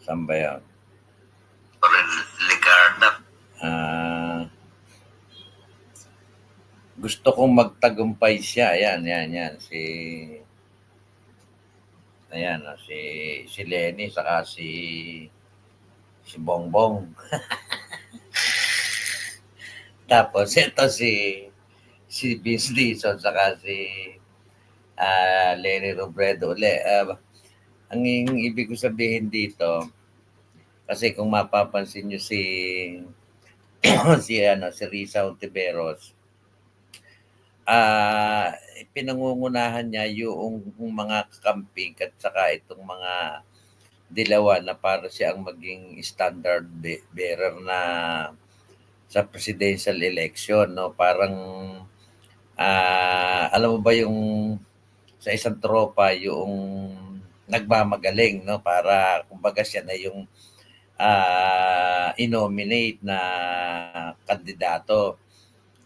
Saan ba yun? Ligarda. Gusto kong magtagumpay siya. Ayan. Si Lenny, saka si Bongbong. Tapos ito si Vince Dizon, saka si Lenny Robredo uli. Ang ibig ko sabihin dito, kasi kung mapapansin nyo si Risa Ontiveros, pinangungunahan niya yung mga camping at saka itong mga dilawan na para siya ang maging standard bearer na sa presidential election, no? Parang alam mo ba yung sa isang tropa yung nagmamagaling, no? Para kumbaga siya na yung inominate na kandidato.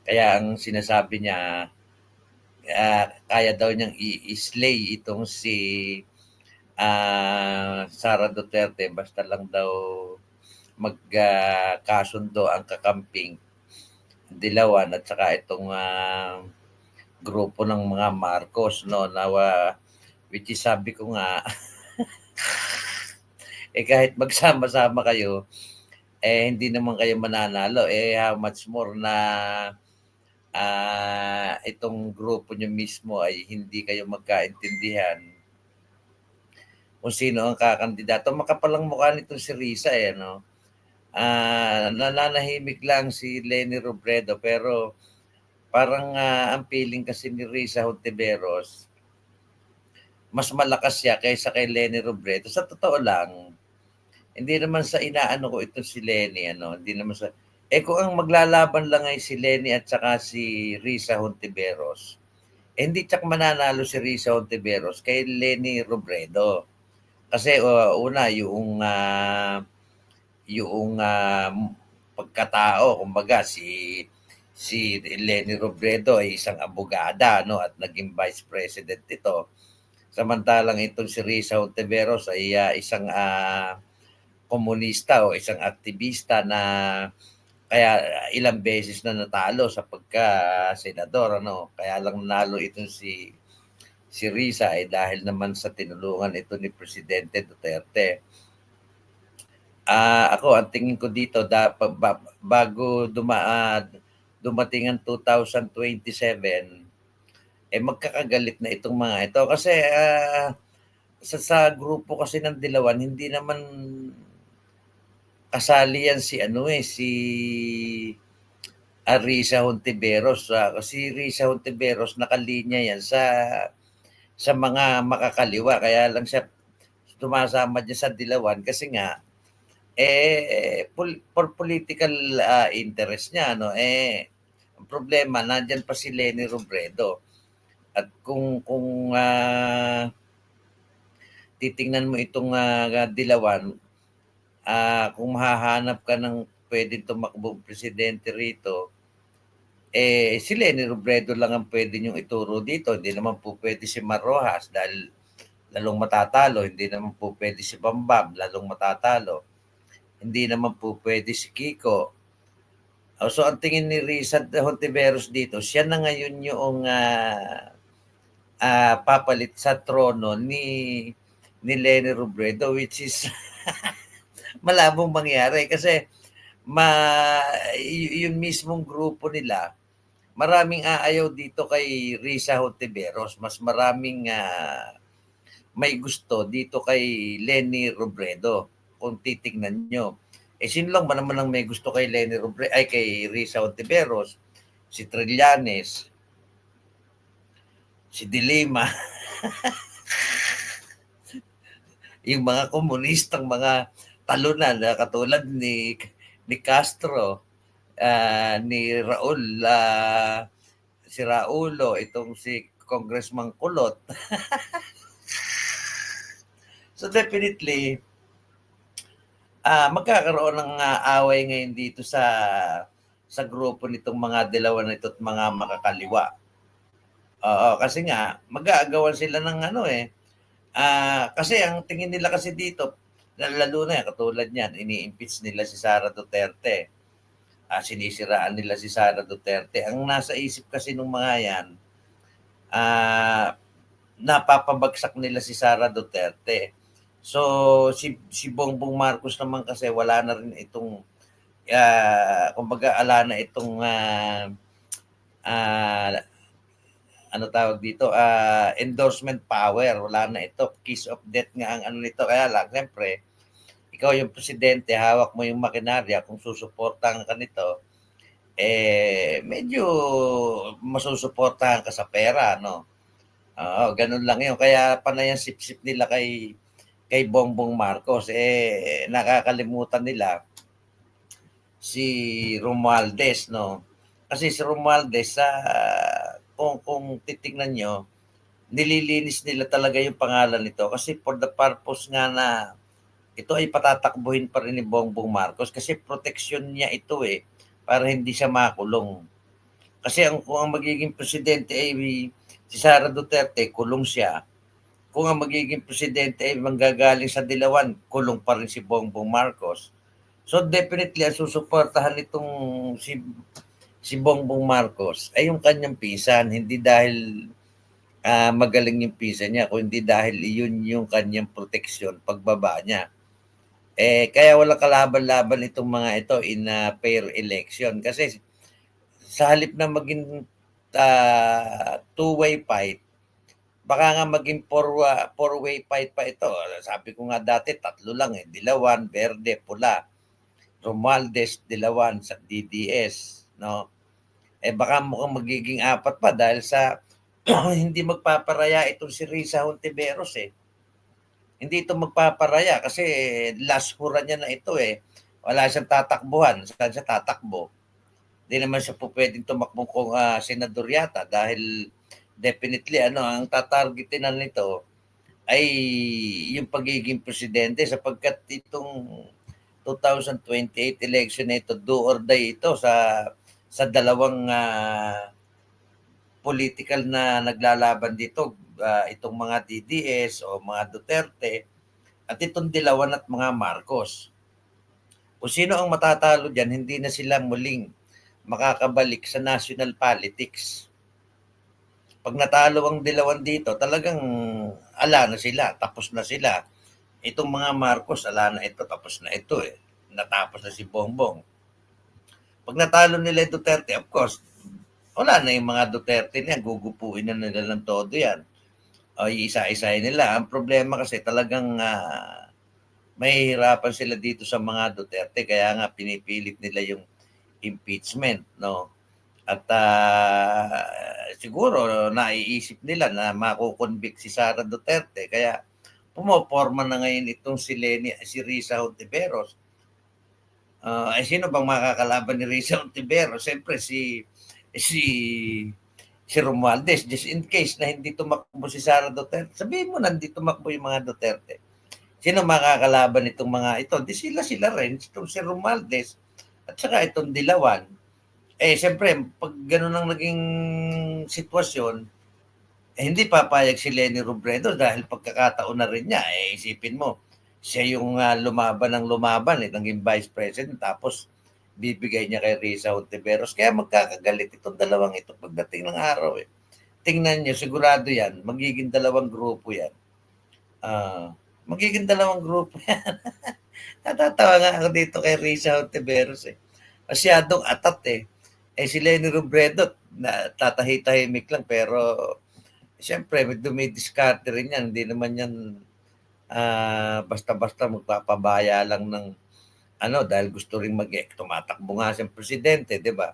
Kaya ang sinasabi niya, kaya daw niyang i-slay itong si Sara Duterte basta lang daw magkasundo ang kakamping Dilawan at saka itong grupo ng mga Marcos, no, na which is sabi ko nga kahit magsama-sama kayo hindi naman kayo mananalo, how much more na itong grupo nyo mismo ay hindi kayo magkaintindihan kung sino ang kakandidato. Makapalang mukha nitong si Risa no? Nananahimik lang si Lenny Robredo pero parang ang feeling kasi ni Risa Hontiveros mas malakas siya kaysa kay Lenny Robredo. Sa totoo lang, hindi naman sa inaano ko ito si Lenny, hindi naman sa... kung ang maglalaban lang ay si Lenny at saka si Risa Hontiveros, hindi tsak mananalo si Risa Hontiveros kay Lenny Robredo. Kasi una, yung pagkatao, kumbaga si Lenny Robredo ay isang abogada, no, at naging vice president ito. Samantalang itong si Risa Hontiveros ay isang komunista o isang aktivista na kaya ilang beses na natalo sa pagka-senador, Kaya lang nanalo itong si Risa ay dahil naman sa tinulungan ito ni Presidente Duterte. Ako, ang tingin ko dito, bago dumating ang 2027, magkakagalit na itong mga ito. Kasi sa grupo kasi ng Dilawan, hindi naman kasali yan si Risa Hontiveros. Kasi Risa Hontiveros, nakalinya yan sa mga makakaliwa. Kaya lang siya tumasama dyan sa Dilawan kasi nga, for political interest niya, ang problema, nandyan pa si Lenny Robredo. At kung titingnan mo itong Dilawan, kung mahahanap ka ng pwedeng tumakbong presidente rito, si Lenny Robredo lang ang pwede niyong ituro dito. Hindi naman po pwede si Mar Rojas dahil lalong matatalo. Hindi naman po pwede si Bambam, lalong matatalo. Hindi naman po pwede si Kiko. So ang tingin ni Risa Hontiveros dito, siya na ngayon yung papalit sa trono ni Lenny Robredo, which is malabong mangyari kasi yung mismong grupo nila, maraming aayaw dito kay Risa Hontiveros, mas maraming may gusto dito kay Lenny Robredo kung titignan nyo. Sino lang ba naman ang may gusto kay Lenny Robredo, ay kay Risa Hontiveros? Si Trillanes, si Dilima, yung mga komunistang mga talunan na katulad ni Castro, ni Raul, si Raulo, itong si Congressman Kulot. So definitely, magkakaroon ng away ngayon dito sa grupo nitong mga Dilawan na ito at mga makakaliwa. Kasi nga, mag-aagawan sila ng Kasi ang tingin nila kasi dito, lalo na yan, katulad niyan, ini-impeach nila si Sara Duterte. Sinisiraan nila si Sara Duterte. Ang nasa isip kasi ng mga yan, napapabagsak nila si Sara Duterte. So, si Bongbong Marcos naman kasi wala na rin itong, kumbaga, ala na itong, ano tawag dito, endorsement power. Wala na ito. Kiss of death nga ang ano nito. Kaya lang, siyempre, ikaw yung presidente, hawak mo yung makinarya, kung susuportahan ka nito, medyo masusuportahan ka sa pera, no? Oo, ganun lang yun. Kaya panay ang sip-sip nila kay Bongbong Marcos. Nakakalimutan nila si Romualdez, no? Kasi si Romualdez, kung titignan nyo, nililinis nila talaga yung pangalan nito kasi for the purpose nga na ito ay patatakbuhin pa rin ni Bongbong Marcos kasi proteksyon niya ito para hindi siya makulong. Kasi kung ang magiging presidente ay si Sara Duterte, kulong siya. Kung ang magiging presidente ay manggagaling sa Dilawan, kulong pa rin si Bongbong Marcos. So definitely ang susuportahan itong si Bongbong Marcos ay yung kanyang pisan, hindi dahil magaling yung pisa niya, kundi dahil iyon yung kanyang proteksyon pagbaba niya. Kaya walang kalaban-laban itong mga ito in fair election kasi sa halip na maging two-way fight, baka nga maging four-way fight pa ito. Sabi ko nga dati, tatlo lang Dilawan, Verde, Pula. Romualdez, Dilawan sa DDS. No? Baka mukhang magiging apat pa dahil sa hindi magpaparaya itong si Risa Hontiveros Hindi ito magpaparaya kasi last hura niya na ito Wala siyang tatakbuhan. Saan siya tatakbo? Hindi naman siya po pwedeng tumakbo kung senador yata dahil definitely ang tatargetin na nito ay yung pagiging presidente sapagkat itong 2028 election na ito, do or die ito sa dalawang political na naglalaban dito, itong mga DDS o mga Duterte at itong Dilawan at mga Marcos. Kung sino ang matatalo dyan, hindi na sila muling makakabalik sa national politics. Pag natalo ang Dilawan dito, talagang ala na sila, tapos na sila. Itong mga Marcos, ala na ito, tapos na ito Natapos na si Bongbong. Pag natalo nila yung Duterte, of course, wala na yung mga Duterte niya, gugupuin na nila ng todo yan. O isa-isahin nila. Ang problema kasi talagang mahihirapan sila dito sa mga Duterte kaya nga pinipilit nila yung impeachment, no? At siguro naiisip nila na makukonvict si Sara Duterte kaya pumoporma na ngayon itong si Risa Hontiveros. Sino bang makakalaban ni Risa Hontiveros? Siyempre si Romualdez, just in case na hindi tumakbo si Sara Duterte. Sabihin mo na hindi tumakbo yung mga Duterte. Sino makakalaban itong mga ito? Di sila rin, itong si Romualdez at saka itong Dilawan. Siyempre, pag gano'n ang naging sitwasyon, hindi papayag si Leni Robredo dahil pagkakataon na rin niya. Isipin mo, siya yung lumaban ng lumaban, naging vice president, tapos bibigay niya kay Risa Hontiveros. Kaya magkakagalit itong dalawang ito pagdating ng araw. Tingnan niyo, sigurado yan, magiging dalawang grupo yan. Magiging dalawang grupo yan. Natatawa nga ako dito kay Risa Hontiveros Masyadong atat si Leni Robredo, tatahi-tahimik lang, pero siyempre, dumidiskarte rin yan. Hindi naman yan basta-basta magpapabaya lang ng dahil gusto rin tumatakbo nga siyang presidente, di ba?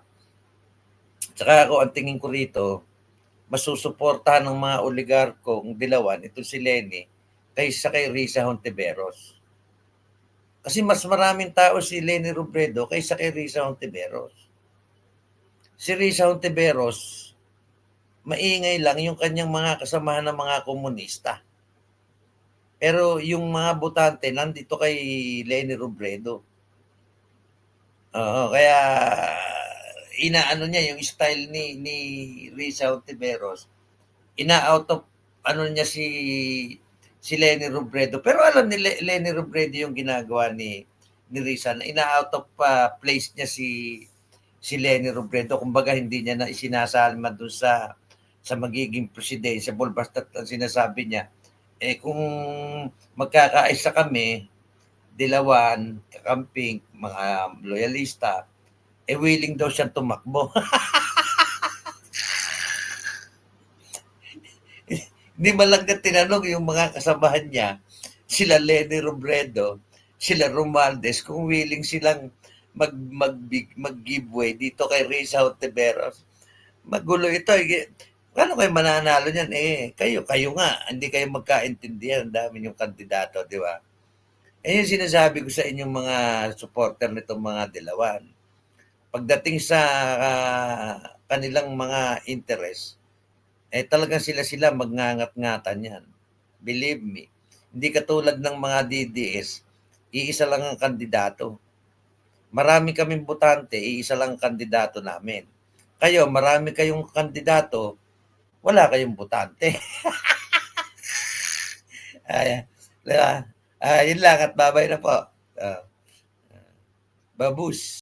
Tsaka ako, ang tingin ko rito, masusuportahan ng mga oligarkong Dilawan, ito si Leni, kaysa kay Risa Hontiveros. Kasi mas maraming tao si Leni Robredo kaysa kay Risa Hontiveros. Si Risa Hontiveros, maingay lang yung kanyang mga kasamahan ng mga komunista. Pero yung mga botante, nandito kay Leni Robredo. Kaya inaano niya yung style ni Risa Hontiveros. Ina-out of niya si si Leni Robredo. Pero alam ni Leni Robredo yung ginagawa ni Risa na ina-out of place niya si Leni Robredo. Kumbaga hindi niya na isinasalma doon sa magiging presidential. Basta ang sinasabi niya, kung magkakaisa kami, Dilawan, Kakamping, mga loyalista, willing daw siyang tumakbo. Hindi man lang na tinanong yung mga kasamahan niya, sila Leni Robredo, sila Romualdez, kung willing silang mag-giveaway dito kay Risa Hontiveros. Magulo ito. Paano kayo mananalo niyan? Kayo nga, hindi kayo magkaintindihan. Ang dami yung kandidato, di ba? Yung sinasabi ko sa inyong mga supporter nitong mga Dilawan. Pagdating sa kanilang mga interest, talagang sila magngangat-ngatan yan. Believe me. Hindi katulad ng mga DDS, iisa lang ang kandidato. Marami kaming botante, iisa lang ang kandidato namin. Kayo, marami kayong kandidato, wala kayong botante. Diba? Yun lang at babay na po. Babus.